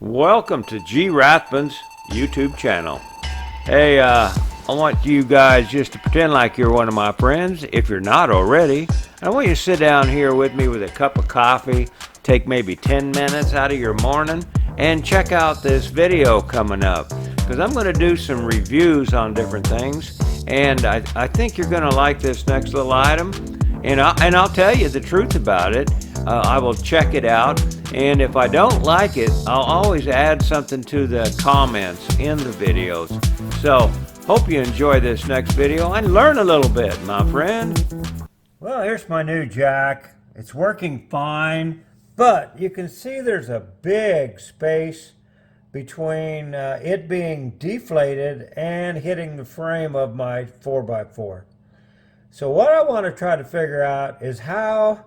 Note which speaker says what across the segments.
Speaker 1: Welcome to RAThbun's YouTube channel. Hey, I want you guys just to pretend like you're one of my friends, if you're not already. I want you to sit down here with me with a cup of coffee, take maybe 10 minutes out of your morning, and check out this video coming up. Because I'm going to do some reviews on different things, and I think you're going to like this next little item. And I'll tell you the truth about it. I will check it out, and if I don't like it, I'll always add something to the comments in the videos. So, hope you enjoy this next video and learn a little bit, my friend. Well, here's my new jack. It's working fine, but you can see there's a big space between it being deflated and hitting the frame of my 4x4. So what I want to try to figure out is how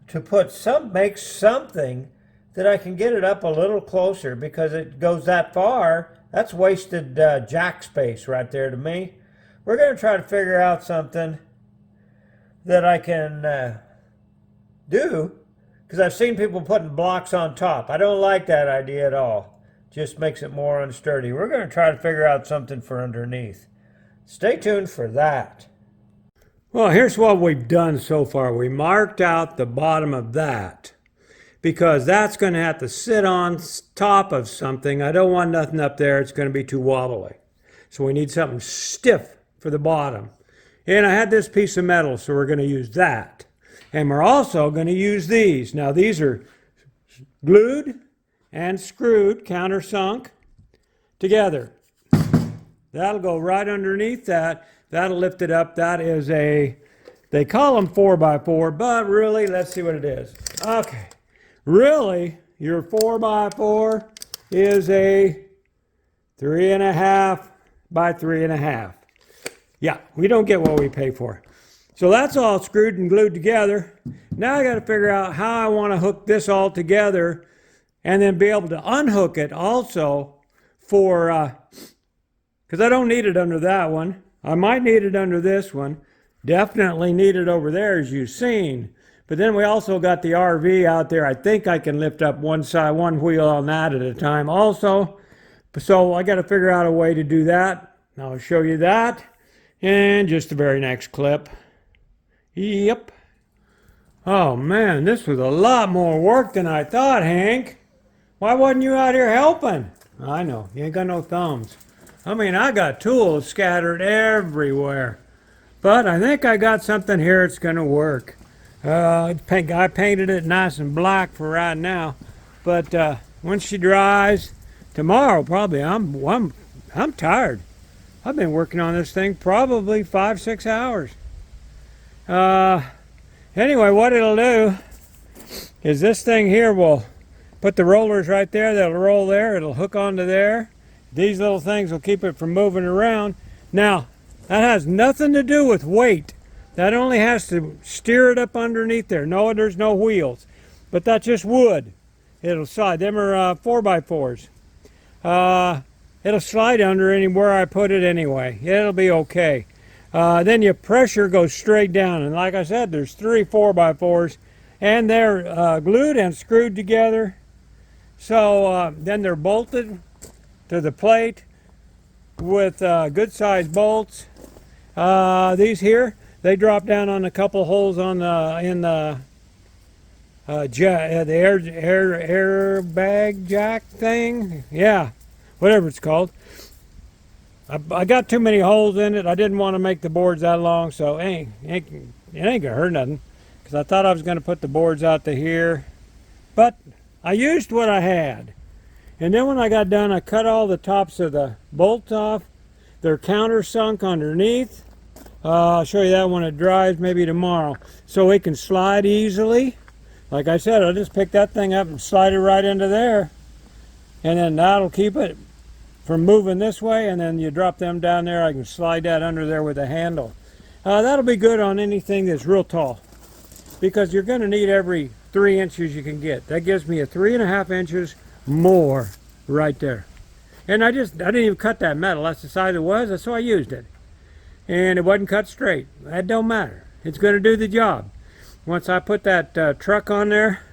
Speaker 1: to make something that I can get it up a little closer, because it goes that far. That's wasted jack space right there to me. We're going to try to figure out something that I can do, because I've seen people putting blocks on top. I don't like that idea at all. Just makes it more unsturdy. We're going to try to figure out something for underneath. Stay tuned for that. Well, here's what we've done so far. We marked out the bottom of that, because that's going to have to sit on top of something. I don't want nothing up there. It's going to be too wobbly. So we need something stiff for the bottom. And I had this piece of metal, so we're going to use that. And we're also going to use these. Now, these are glued and screwed, countersunk together. That'll go right underneath that. That'll lift it up. That is they call them 4x4, but really, let's see what it is. Okay, really, your 4x4 is a 3.5 by 3.5. Yeah, we don't get what we pay for. So that's all screwed and glued together. Now I got to figure out how I want to hook this all together, and then be able to unhook it also for, because I don't need it under that one. I might need it under this one. Definitely need it over there, as you've seen. But then we also got the RV out there. I think I can lift up one side, one wheel on that at a time also. So I got to figure out a way to do that. I'll show you that in just the very next clip. Yep. Oh man, this was a lot more work than I thought, Hank. Why wasn't you out here helping? I know, you ain't got no thumbs. I mean, I got tools scattered everywhere. But I think I got something here that's going to work. I painted it nice and black for right now. But once she dries, tomorrow probably, I'm tired. I've been working on this thing probably 5-6 hours. Anyway, what it'll do is this thing here will put the rollers right there. That'll roll there. It'll hook onto there. These little things will keep it from moving around. Now, that has nothing to do with weight. That only has to steer it up underneath there. No, there's no wheels. But that's just wood. It'll slide. Them are 4x4s. It'll slide under anywhere I put it anyway. It'll be okay. Then your pressure goes straight down. And like I said, there's 3 4x4s. And they're glued and screwed together. So then they're bolted to the plate with good sized bolts. These here, they drop down on a couple holes on the airbag jack thing. Yeah, whatever it's called. I got too many holes in it. I didn't want to make the boards that long, so it ain't gonna hurt nothing. Because I thought I was gonna put the boards out to here, but I used what I had. And then when I got done, I cut all the tops of the bolts off. They're countersunk underneath. I'll show you that when it dries, maybe tomorrow. So it can slide easily. Like I said, I'll just pick that thing up and slide it right into there. And then that'll keep it from moving this way. And then you drop them down there, I can slide that under there with a handle. That'll be good on anything that's real tall, because you're going to need every 3 inches you can get. That gives me a 3.5 inches more right there. And I didn't even cut that metal. That's the size it was, so I used it. And it wasn't cut straight. That don't matter. It's going to do the job. Once I put that truck on there,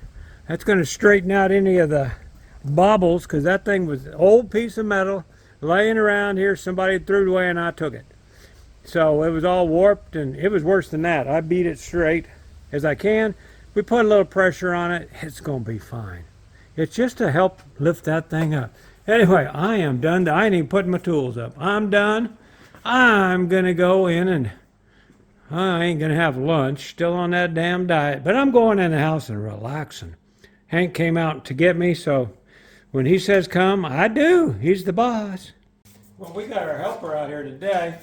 Speaker 1: that's going to straighten out any of the bobbles, because that thing was an old piece of metal laying around here. Somebody threw it away and I took it. So it was all warped, and it was worse than that. I beat it straight as I can. We put a little pressure on it. It's going to be fine. It's just to help lift that thing up. Anyway, I am done. I ain't even putting my tools up. I'm done. I'm going to go in and I ain't going to have lunch. Still on that damn diet. But I'm going in the house and relaxing. Hank came out to get me, so when he says come, I do. He's the boss. Well, we got our helper out here today.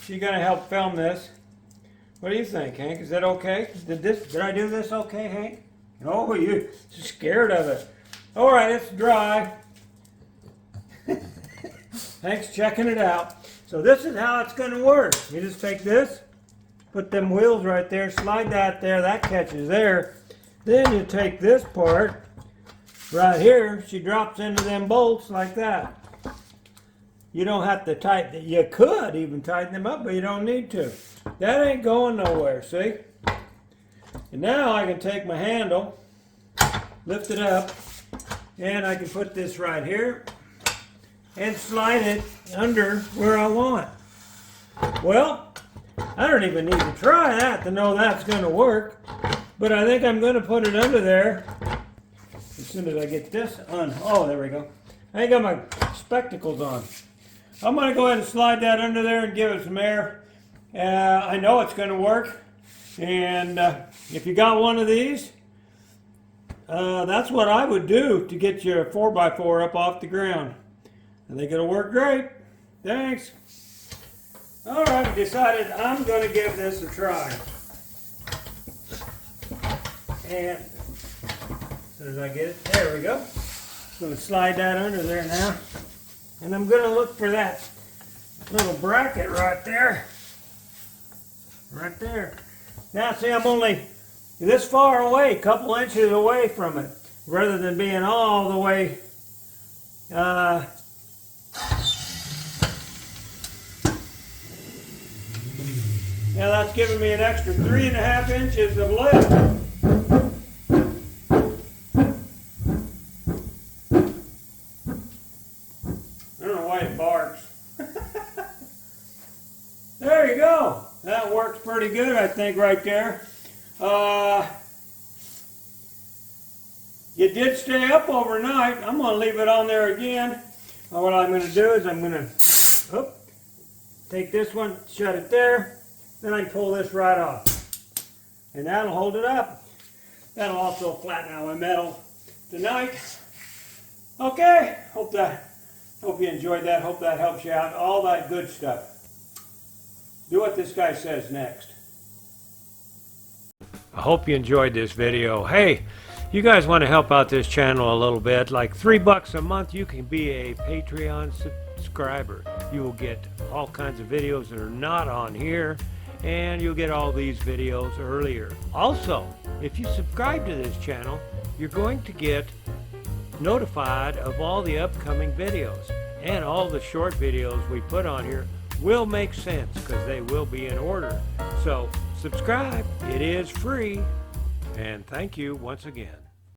Speaker 1: She's going to help film this. What do you think, Hank? Is that okay? Did I do this okay, Hank? Oh, you're scared of it. All right, it's dry. Hank's checking it out. So this is how it's going to work. You just take this, put them wheels right there, slide that there, that catches there. Then you take this part right here. She drops into them bolts like that. You don't have to tighten it. You could even tighten them up, but you don't need to. That ain't going nowhere, see? And now I can take my handle, lift it up, and I can put this right here and slide it under where I want. Well, I don't even need to try that to know that's going to work, but I think I'm going to put it under there as soon as I get this on. Oh, there we go. I ain't got my spectacles on. I'm going to go ahead and slide that under there and give it some air. I know it's going to work, and if you got one of these, that's what I would do to get your 4x4 up off the ground. I think it'll work great. Thanks. All right, I decided I'm going to give this a try. And as soon as I get it, there we go. I'm going to slide that under there now. And I'm going to look for that little bracket right there. Right there. Now see, I'm only this far away, a couple inches away from it, rather than being all the way yeah, that's giving me an extra 3.5 inches of lift. I don't know why it barks. There you go. That works pretty good, I think, right there. It did stay up overnight. I'm going to leave it on there again. What I'm going to do is I'm going to take this one, shut it there, then I can pull this right off. And that'll hold it up. That'll also flatten out my metal tonight. Okay, hope you enjoyed that. Hope that helps you out. All that good stuff. Do what this guy says next. I hope you enjoyed this video. Hey, you guys want to help out this channel a little bit, like $3 a month, you can be a Patreon subscriber. You will get all kinds of videos that are not on here, and you'll get all these videos earlier. Also, if you subscribe to this channel, you're going to get notified of all the upcoming videos, and all the short videos we put on here will make sense because they will be in order. So subscribe, it is free, and thank you once again.